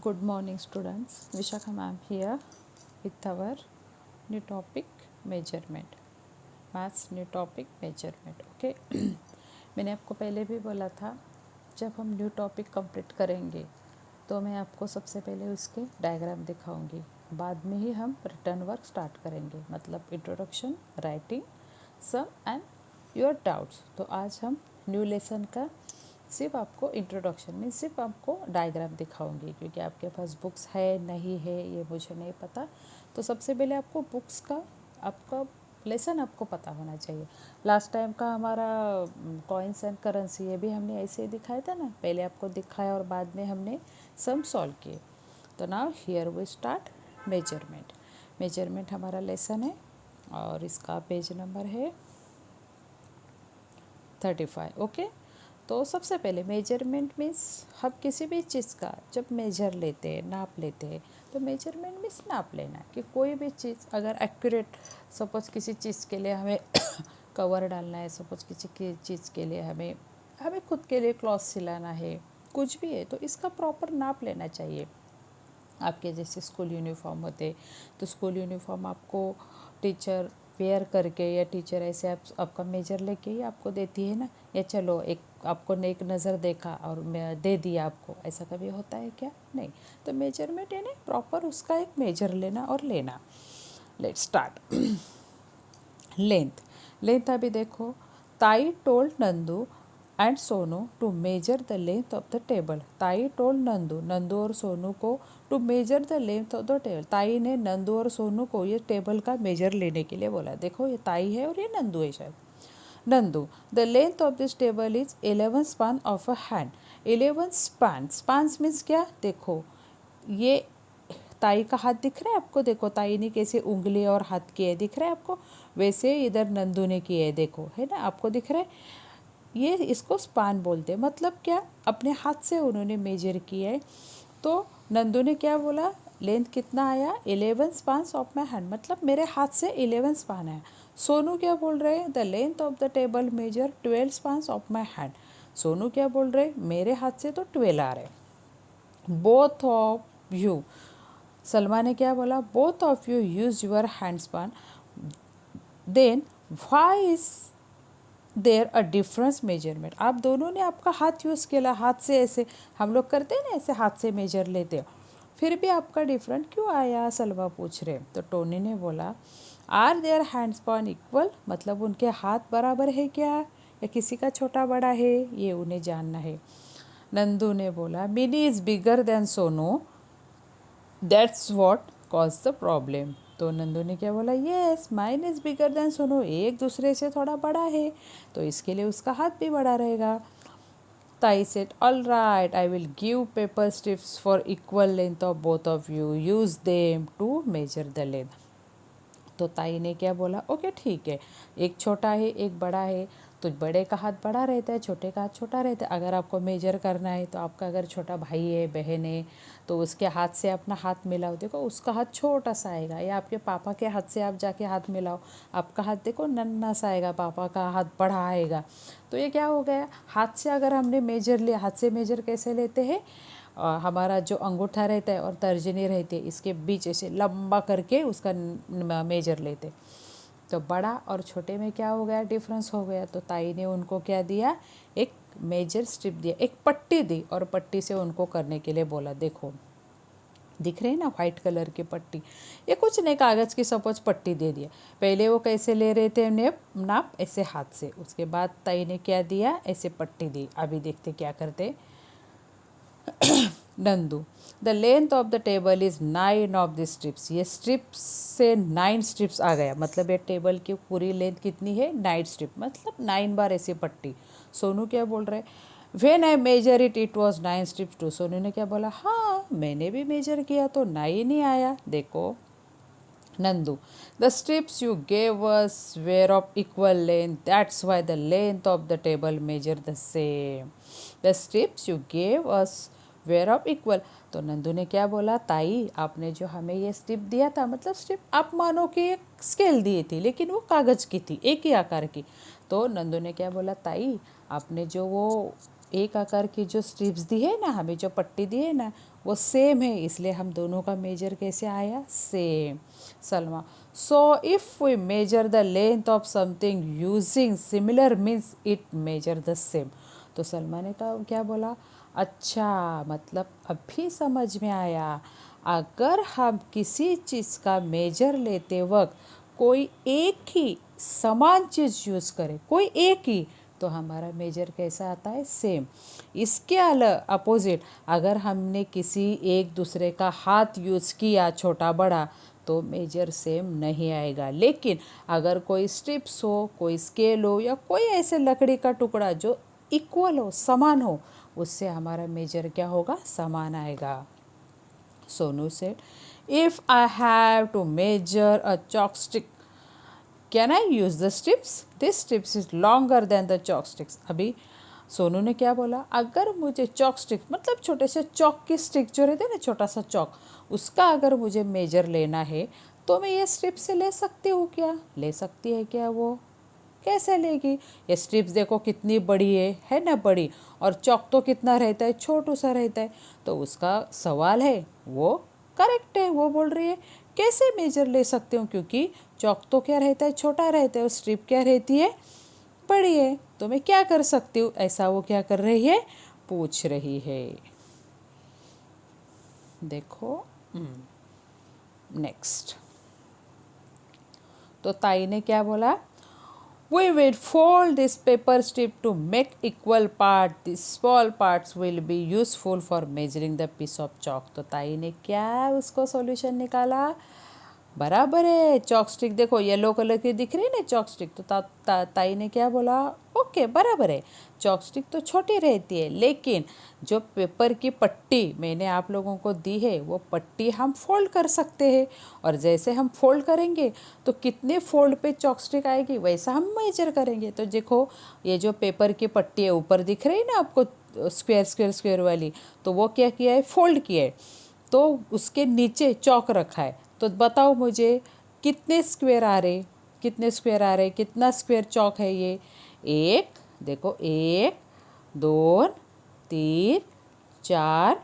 Good morning students. Vishakha ma'am here with our new topic measurement. Maths new topic measurement. Okay. मैंने आपको पहले भी बोला था जब हम न्यू टॉपिक कंप्लीट करेंगे तो मैं आपको सबसे पहले उसके डायग्राम दिखाऊंगी, बाद में ही हम रिटर्न वर्क स्टार्ट करेंगे, मतलब introduction, writing, sum and your doubts. तो आज हम न्यू लेसन का सिर्फ आपको इंट्रोडक्शन में सिर्फ आपको डायग्राम दिखाऊंगी, क्योंकि आपके पास बुक्स है नहीं है ये मुझे नहीं पता। तो सबसे पहले आपको बुक्स का आपका लेसन आपको पता होना चाहिए। लास्ट टाइम का हमारा कॉइन्स एंड करेंसी ये भी हमने ऐसे ही दिखाया था ना, पहले आपको दिखाया और बाद में हमने सम सॉल्व किए। तो now here we start measurement. Measurement हमारा लेसन है और इसका पेज नंबर है 35। ओके। तो सबसे पहले मेजरमेंट मीन्स हम किसी भी चीज़ का जब मेजर लेते हैं, नाप लेते हैं, तो मेजरमेंट मीन्स नाप लेना कि कोई भी चीज़ अगर एक्यूरेट, सपोज किसी चीज़ के लिए हमें कवर डालना है, सपोज किसी की चीज़ के लिए हमें हमें खुद के लिए क्लॉथ सिलाना है, कुछ भी है, तो इसका प्रॉपर नाप लेना चाहिए। आपके जैसे स्कूल यूनिफॉर्म होते तो स्कूल यूनिफॉर्म आपको टीचर वेयर करके या टीचर ऐसे आपका मेजर लेके ही आपको देती है ना, या चलो एक आपको ने एक नज़र देखा और मैं दे दिया आपको, ऐसा कभी होता है क्या? नहीं। तो मेजरमेंट है ना, प्रॉपर उसका एक मेजर लेना और लेना। Let's start. लेंथ। लेंथ अभी देखो, Tai told Nandu and Sonu to measure the length of the table. Tai told Nandu, Nandu और सोनू को to measure the length of the table. Tai ने नंदू और सोनू को ये टेबल का मेजर लेने के लिए बोला। देखो ये ताई है और ये नंदू है शायद। Nandu, the length of this table is 11 span of a hand. 11 span, spans means क्या? देखो ये ताई का हाथ दिख रहा है आपको, देखो ताई ने कैसे उंगली और हाथ किए दिख रहा है आपको, वैसे इधर नंदू ने किए है, देखो है ना, आपको दिख रहा है। ये इसको स्पान बोलते हैं। मतलब क्या? अपने हाथ से उन्होंने मेजर किया है। तो नंदू ने क्या बोला? लेंथ कितना आया? 11 स्पान्स ऑफ माई हैंड, मतलब मेरे हाथ से 11 स्पान आया। सोनू क्या बोल रहे हैं? The length of the table measure 12 spans of my hand. Sonu क्या बोल रहे हैं? मेरे हाथ से तो 12 आ रहे। बोथ ऑफ यू, सलमा ने क्या बोला? Both of you use your hand span, then why is there a difference measurement. आप दोनों ने आपका हाथ यूज़ किया, हाथ से ऐसे हम लोग करते हैं ना, ऐसे हाथ से मेजर लेते हो, फिर भी आपका डिफरेंट क्यों आया? सलमा पूछ रहे। तो टोनी ने बोला are their hand span equal, मतलब उनके हाथ बराबर है क्या, या किसी का छोटा बड़ा है, ये उन्हें जानना है। नंदू ने बोला mini is bigger than Sonu, that's what cause the problem. तो नंदू ने क्या बोला? Yes mine is bigger than Sonu, एक दूसरे से थोड़ा बड़ा है तो इसके लिए उसका हाथ भी बड़ा रहेगा। Tai said all right, I will give paper strips for equal length of both of you, use them to measure the length. तो ताई ने क्या बोला? ओके ठीक है, एक छोटा है एक बड़ा है, तो बड़े का हाथ बड़ा रहता है, छोटे का हाथ छोटा रहता है। अगर आपको मेजर करना है तो आपका अगर छोटा भाई है बहन है तो उसके हाथ से अपना हाथ मिलाओ, देखो उसका हाथ छोटा सा आएगा, या आपके पापा के हाथ से आप जाके हाथ मिलाओ, आपका हाथ देखो नन्हा सा आएगा, पापा का हाथ बड़ा आएगा। तो ये क्या हो गया? हाथ से अगर हमने मेजर लिया, हाथ से मेजर कैसे लेते हैं? हमारा जो अंगूठा रहता है और तर्जनी रहती है, इसके बीच ऐसे लंबा करके उसका मेजर लेते। तो बड़ा और छोटे में क्या हो गया? डिफरेंस हो गया। तो ताई ने उनको क्या दिया? एक मेजर स्ट्रिप दिया, एक पट्टी दी और पट्टी से उनको करने के लिए बोला। देखो दिख रही है ना वाइट कलर की पट्टी, ये कुछ नहीं, कागज़ की सपोज पट्टी दे दिया। पहले वो कैसे ले रहे थे नाप? ऐसे हाथ से, उसके बाद ताई ने क्या दिया? ऐसे पट्टी दी। अभी देखते क्या करते। Nandu, the length of the table is 9 of the strips. ये स्ट्रिप्स से 9 स्ट्रिप्स आ गया, मतलब ये टेबल की पूरी लेंथ कितनी है? 9 स्ट्रिप, मतलब 9 बार ऐसी पट्टी। सोनू क्या बोल रहे? When I measure it it was 9 strips too. Sonu ने क्या बोला? हाँ मैंने भी मेजर किया तो 9 ही आया, देखो। Nandu, the strips you gave us were of equal length. That's why the length of the table measure the same. The strips you gave us were of equal. तो नंदू ने क्या बोला? ताई आपने जो हमें ये स्ट्रिप दिया था, मतलब स्ट्रिप आप मानो कि एक स्केल दी थी लेकिन वो कागज़ की थी, एक ही आकार की। तो नंदू ने क्या बोला? ताई आपने जो वो एक आकार की जो स्ट्रिप्स दी है ना, हमें जो पट्टी दी है ना, वो सेम है, इसलिए हम दोनों का मेजर कैसे आया, same. Salma, so if we measure the length of something using similar means it measure the same. तो सलमा ने कहा, क्या बोला, अच्छा मतलब अभी समझ में आया, अगर हम किसी चीज़ का मेजर लेते वक्त कोई एक ही समान चीज़ यूज़ करें, कोई एक ही, तो हमारा मेजर कैसा आता है, सेम। इसके अपोजिट अगर हमने किसी एक दूसरे का हाथ यूज़ किया छोटा बड़ा, तो मेजर सेम नहीं आएगा। लेकिन अगर कोई स्ट्रिप्स हो, कोई स्केल हो, या कोई ऐसे लकड़ी का टुकड़ा जो इक्वल हो, समान हो, उससे हमारा मेजर क्या होगा, समान आएगा। Sonu said, if I have to measure a chopstick, can I use the strips, this strips is longer than the chopsticks. अभी सोनू ने क्या बोला, अगर मुझे चॉक स्टिक मतलब छोटे से चॉक की स्टिक जो रहते हैं ना, छोटा सा चॉक, उसका अगर मुझे मेजर लेना है तो मैं ये स्ट्रिप से ले सकती हूँ क्या, ले सकती है क्या, वो कैसे लेगी, ये स्ट्रिप्स देखो कितनी बड़ी है ना, बड़ी, और चॉक तो कितना रहता है, छोटू सा रहता है। तो उसका सवाल है वो करेक्ट है, वो बोल रही है कैसे मेजर ले सकती हूँ, क्योंकि चॉक तो क्या रहता है, छोटा रहता है, और स्ट्रिप क्या रहती है, बड़ी है, तो मैं क्या कर सकती हूँ, ऐसा वो क्या कर रही है, पूछ रही है। देखो नेक्स्ट, तो ताई ने क्या बोला, we will fold this paper strip to make equal part, this small parts will be useful for measuring the piece of chalk. तो ताई ने क्या उसको सॉल्यूशन निकाला, बराबर है, चॉक स्टिक देखो येलो कलर की दिख रही है ना चॉक स्टिक, तो ताई ने क्या बोला, ओके बराबर है, चॉक स्टिक तो छोटी रहती है, लेकिन जो पेपर की पट्टी मैंने आप लोगों को दी है, वो पट्टी हम फोल्ड कर सकते हैं, और जैसे हम फोल्ड करेंगे तो कितने फोल्ड पे चॉक स्टिक आएगी, वैसा हम मेजर करेंगे। तो देखो ये जो पेपर की पट्टी है ऊपर दिख रही है ना आपको, स्क्वायर स्क्वायर स्क्वायर वाली, तो वो क्या किया है, फोल्ड किया है, तो उसके नीचे चौक रखा है। तो बताओ मुझे कितने स्क्वायर आ रहे, कितने स्क्वायर आ रहे, कितना स्क्वायर चौक है ये, एक, देखो एक, दो, तीन, चार,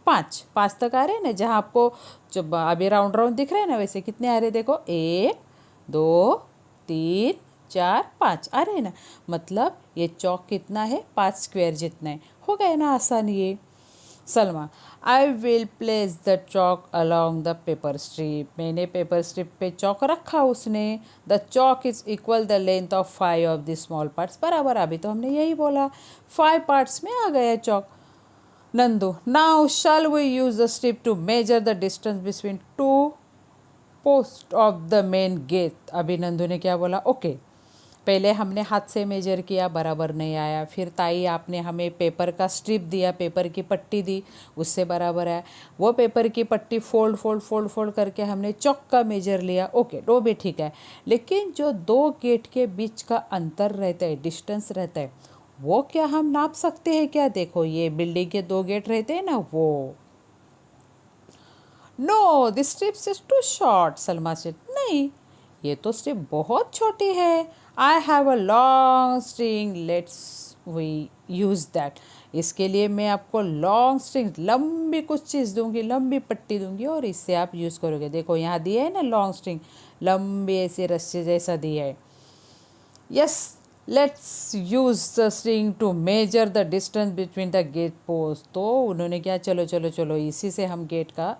पाँच, पाँच तक आ रहे हैं ना, जहाँ आपको जब अभी राउंड राउंड दिख रहे हैं ना, वैसे कितने आ रहे, देखो एक, दो, तीन, चार, पाँच आ रहे हैं ना, मतलब ये चौक कितना है, 5 स्क्वायर जितना है, हो गया ना आसान ये। Salma, I will place the chalk along the paper strip, मैंने पेपर स्ट्रिप पे चॉक रखा उसने, the chalk is equal the length of 5 of the small parts, बराबर, अभी तो हमने यही बोला, 5 पार्ट्स में आ गया chalk. Nandu, now shall we use the strip to measure the distance between two post of the main gate. अभी नंदू ने क्या बोला, ओके पहले हमने हाथ से मेजर किया, बराबर नहीं आया, फिर ताई आपने हमें पेपर का स्ट्रिप दिया, पेपर की पट्टी दी, उससे बराबर आया, वो पेपर की पट्टी फोल्ड फोल्ड फोल्ड फोल्ड करके हमने चौक का मेजर लिया, ओके वो भी ठीक है, लेकिन जो दो गेट के बीच का अंतर रहता है, डिस्टेंस रहता है, वो क्या हम नाप सकते हैं क्या, देखो ये बिल्डिंग के 2 गेट रहते हैं ना, वो, no this strip is too short, Salma से, नहीं ये तो स्ट्रिप बहुत छोटी है, I have a long string, let's we use that, इसके लिए मैं आपको लॉन्ग स्ट्रिंग, लंबी कुछ चीज़ दूंगी, लंबी पट्टी दूंगी, और इससे आप यूज़ करोगे, देखो यहाँ दिया है ना लॉन्ग स्ट्रिंग, लंबी ऐसे रस्से जैसा दिया है, yes let's use the string to measure the distance between the gate post. तो उन्होंने क्या, चलो चलो चलो इसी से हम गेट का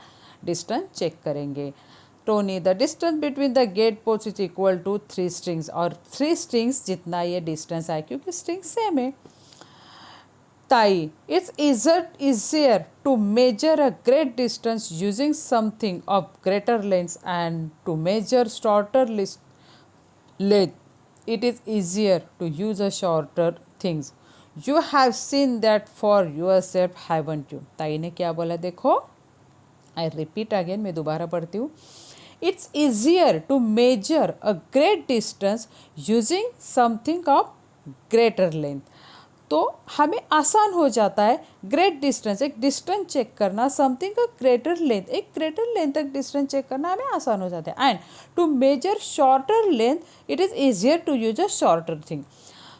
डिस्टेंस चेक करेंगे। Tony, the distance between the gate post is equal to 3 strings, और 3 स्ट्रिंग्स जितना ये डिस्टेंस आए, क्योंकि स्ट्रिंग सेम है। ताई, it's easier to measure a great distance using something of greater length and to measure shorter length it is easier to use a shorter things. You have seen that for yourself, haven't you? ताई ने क्या बोला, देखो I repeat again, मैं दोबारा पढ़ती हूँ, it's easier to measure a great distance using something of greater length. तो हमें आसान हो जाता है ग्रेट डिस्टेंस, एक डिस्टेंस चेक करना, समथिंग का ग्रेटर लेंथ, एक ग्रेटर लेंथ तक डिस्टेंस चेक करना हमें आसान हो जाता है, and to measure shorter length it is easier to use a shorter thing.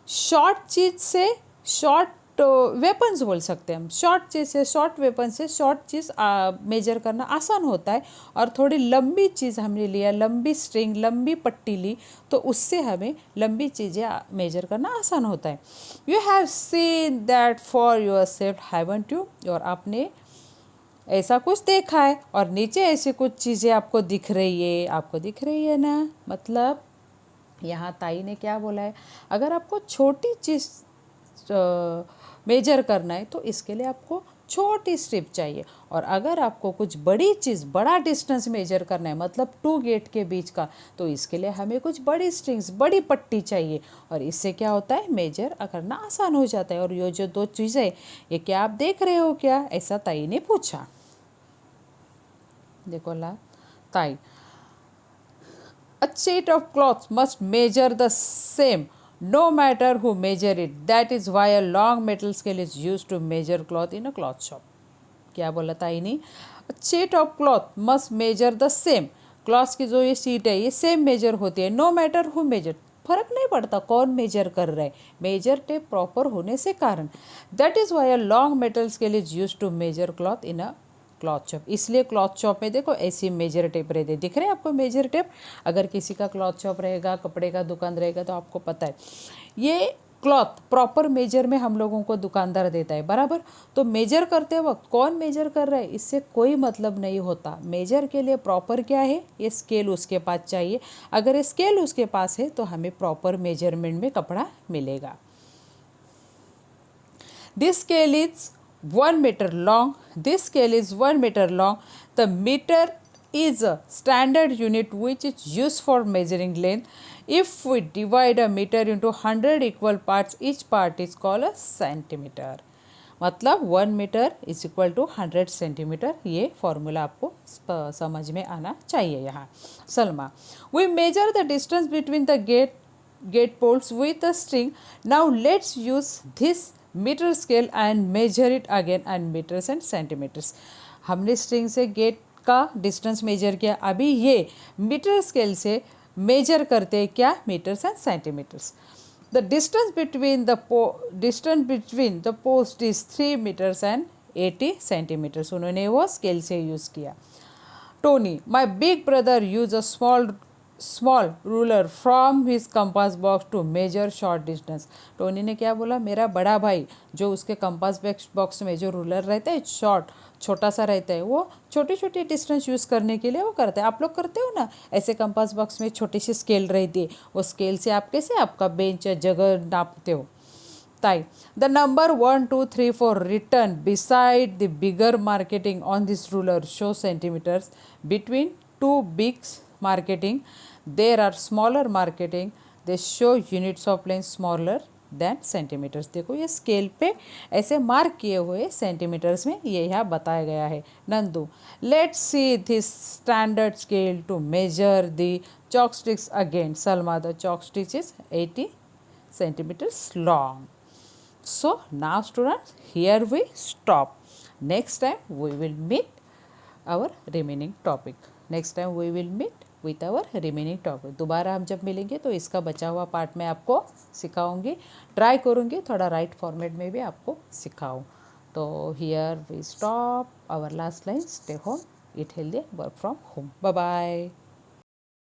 Short चीज से शॉर्ट तो वेपन्स बोल सकते हैं हम। शॉर्ट चीज़ से, शॉर्ट वेपन से शॉर्ट चीज़ मेजर करना आसान होता है, और थोड़ी लंबी चीज़ हमने लिया, लंबी स्ट्रिंग, लंबी पट्टी ली, तो उससे हमें लंबी चीज़ें मेजर करना आसान होता है। You have seen that for your self, haven't you? और आपने ऐसा कुछ देखा है, और नीचे ऐसी कुछ चीज़ें आपको दिख रही है, आपको दिख रही है ना। मतलब यहाँ ताई ने क्या बोला है, अगर आपको छोटी चीज़ मेजर करना है तो इसके लिए आपको छोटी स्ट्रिप चाहिए, और अगर आपको कुछ बड़ी चीज़, बड़ा डिस्टेंस मेजर करना है, मतलब 2 गेट के बीच का, तो इसके लिए हमें कुछ बड़ी स्ट्रिंग्स, बड़ी पट्टी चाहिए, और इससे क्या होता है, मेजर करना आसान हो जाता है। और ये जो दो चीज़ें, ये क्या आप देख रहे हो क्या, ऐसा ताई ने पूछा। देखो ला ताई, a sheet of cloth must measure the same no matter who measure it. That is why a long metal scale is used to measure cloth in a cloth shop. क्या बोला ताई ने, a sheet of cloth must measure the same. Cloth की जो ये sheet है ये same major होती है, नो मैटर हु मेजर, फर्क नहीं पड़ता कौन मेजर कर रहा है, मेजर टेप प्रॉपर होने से कारण। That is why a long metal scale is use to measure cloth in a cloth shop. इसलिए क्लॉथ शॉप में देखो ऐसी मेजर टेप रहते, दिख रहे हैं आपको मेजर टेप। अगर किसी का क्लॉथ शॉप रहेगा, कपड़े का दुकान रहेगा, तो आपको पता है ये क्लॉथ प्रॉपर मेजर में हम लोगों को दुकानदार देता है, बराबर। तो मेजर करते वक्त कौन मेजर कर रहा है इससे कोई मतलब नहीं होता। मेजर के लिए प्रॉपर क्या है, ये स्केल उसके पास चाहिए। अगर ये स्केल उसके पास है तो हमें प्रॉपर मेजरमेंट में कपड़ा मिलेगा। This scale is 1 meter long. This scale is 1 meter long. The meter is a standard unit which is used for measuring length. If we divide a meter into 100 equal parts, each part is called a centimeter. मतलब 1 metre is equal to 100 centimetre. ये formula आपको समझ में आना चाहिए। यहाँ Salma, we measure the distance between the gate poles with a string. Now let's use this meter scale and measure it again and meters and centimeters. हमने string से gate का डिस्टेंस मेजर किया, अभी ये मीटर स्केल से major करते हैं क्या, metres and centimetres. The distance between the post is 3 meters and 80 centimeters. उन्होंने वो स्केल से यूज़ किया। Tony, my big brother used a small ruler from his compass box to measure short distance. Tony ने क्या बोला, मेरा बड़ा भाई जो उसके कंपास बॉक्स में जो रूलर रहता है, छोटा सा रहता है, वो छोटी छोटी डिस्टेंस यूज़ करने के लिए वो करते हैं। आप लोग करते हो ना, ऐसे कंपास बॉक्स में छोटी सी स्केल रहती है, वो स्केल से आप कैसे आपका बेंच जगह नापते हो। ताई, the number 1, 2, 3, 4 written beside the bigger marketing on this ruler show centimeters. Between two big marketing there are smaller marketing, they show units of length smaller than centimeters. देखो ये स्केल पे ऐसे मार्क किए हुए सेंटीमीटर्स में ये यहाँ बताया गया है। Nandu, let's see this standard scale to measure the chalksticks again. Salma, the chalksticks is 80 centimeters long. So now students, here we stop. Next time we will meet our remaining topic. Next time we will meet with our remaining topic. दोबारा हम जब मिलेंगे तो इसका बचा हुआ part मैं आपको सिखाऊंगी, ट्राई करूंगी थोड़ा राइट फॉर्मेट में भी आपको सिखाऊं। तो here we stop our last line. Stay home, eat healthy, work from home. Bye bye.